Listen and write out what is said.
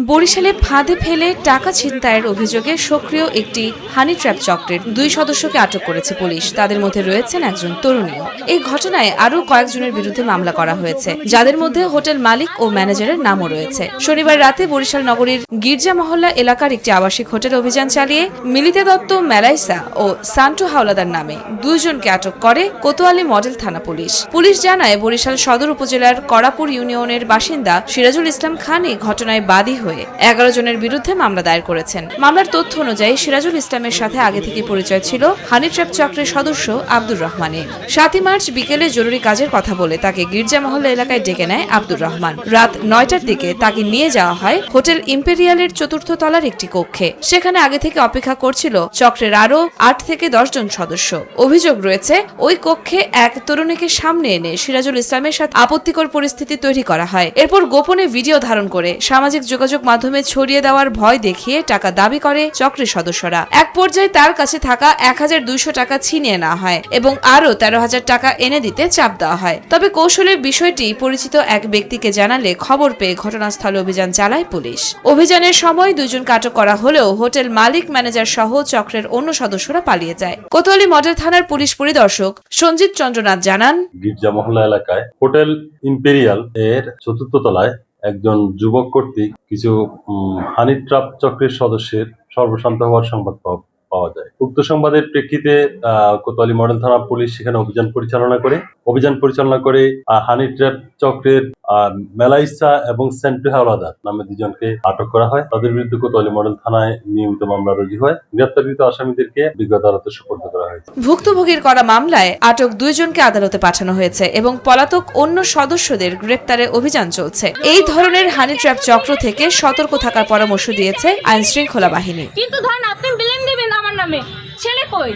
বরিশালে ফাঁদে ফেলে টাকা ছিনতাইয়ের অভিযোগে সক্রিয় একটি হানি ট্র্যাপ চক্রের 2 সদস্যকে আটক করেছে পুলিশ। তাদের মধ্যে রয়েছেন একজন তরুণীও। এই ঘটনায় আরও কয়েকজনের বিরুদ্ধে মামলা করা হয়েছে, যাদের মধ্যে হোটেল মালিক ও ম্যানেজারের নামও রয়েছে। শনিবার রাতে বরিশাল নগরীর গির্জা মহল্লা এলাকার একটি আবাসিক হোটেল অভিযান চালিয়ে মিলিতা দত্ত মেলাইসা ও সান্টু হাওলাদার নামে 2 জনকে আটক করে কোতোয়ালি মডেল থানা পুলিশ। পুলিশ জানায়, বরিশাল সদর উপজেলার করাপুর ইউনিয়নের বাসিন্দা সিরাজুল ইসলাম খান এই ঘটনায় বাদী হয়ে 11 জনের বিরুদ্ধে মামলা দায়ের করেছেন। মামলার তথ্য অনুযায়ী সিরাজুল ইসলামের সাথে আগে থেকে পরিচয় ছিল হানি ট্র্যাপ চক্রের সদস্য আব্দুর রহমানের। 7 মার্চ বিকেলে জরুরি কাজের কথা বলে তাকে গির্জা মহল্লা এলাকায় ডেকে নেয় আব্দুর রহমান। রাত 9টার দিকে তাকে নিয়ে যাওয়া হয় হোটেল ইম্পেরিয়ালের 4র্থ তলার একটি কক্ষে। সেখানে আগে থেকে অপেক্ষা করছিল চক্রের আরও 8 থেকে 10 জন সদস্য। অভিযোগ রয়েছে, ওই কক্ষে এক তরুণীকে সামনে এনে সিরাজুল ইসলামের সাথে আপত্তিকর পরিস্থিতি তৈরি করা হয়। এরপর গোপনে ভিডিও ধারণ করে সামাজিক যোগাযোগ মাধ্যমে ছড়িয়ে দেওয়ার ভয় দেখিয়ে টাকা দাবি করে চক্রের সদস্যরা। এক পর্যায়ে তার কাছে থাকা 1200 টাকা ছিনিয়ে নেওয়া হয় এবং আরও 13,000 টাকা এনে দিতে চাপ দেওয়া হয়। তবে কৌশলে বিষয়টি পরিচিত এক ব্যক্তিকে জানালে খবর পেয়ে ঘটনাস্থলে অভিযান চালায় পুলিশ। অভিযানের সময় 2 জনকে আটক করা হলেও হোটেল মালিক, ম্যানেজার সহ চক্রের অন্য সদস্যরা পালিয়ে যায়। কোতোয়ালি মডেল থানার পুলিশ পরিদর্শক সঞ্জিত চন্দ্রনাথ জানান, গির্জা মহল্লা এলাকায় হোটেল ইম্পেরিয়াল এর 4র্থ তলায় একজন যুবক কর্তৃক কিছু হানি ট্র্যাপ চক্রের সদস্যের সর্বশান্ত হওয়ার সংবাদ পাওয়া যায়। উক্ত সংবাদের প্রেক্ষিতে কোতোয়ালি মডেল থানা পুলিশ সেখানে অভিযান পরিচালনা করে হানি ট্র্যাপ চক্রের মেলাইসা এবং সেন্টু হাওলাদার নামে 2 জনকে আটক করা হয়। তাদের বিরুদ্ধে কোতোয়ালি মডেল থানায় নিয়মিত মামলা রুজু হয়। গ্রেপ্তারকৃত আসামিদেরকে বিজ্ঞ আদালতে সোপর্দ করা হয়েছে। ভুক্তভোগীর করা মামলায় আটক 2 জনকে আদালতে পাঠানো হয়েছে এবং পলাতক অন্য সদস্যদের গ্রেপ্তারে অভিযান চলছে। এই ধরনের হানি ট্র্যাপ চক্র থেকে সতর্ক থাকার পরামর্শ দিয়েছে আইন শৃঙ্খলা বাহিনী। কিন্তু ধরেন আপনি ব্লেম দিবেন আমার নামে, ছেলে কই?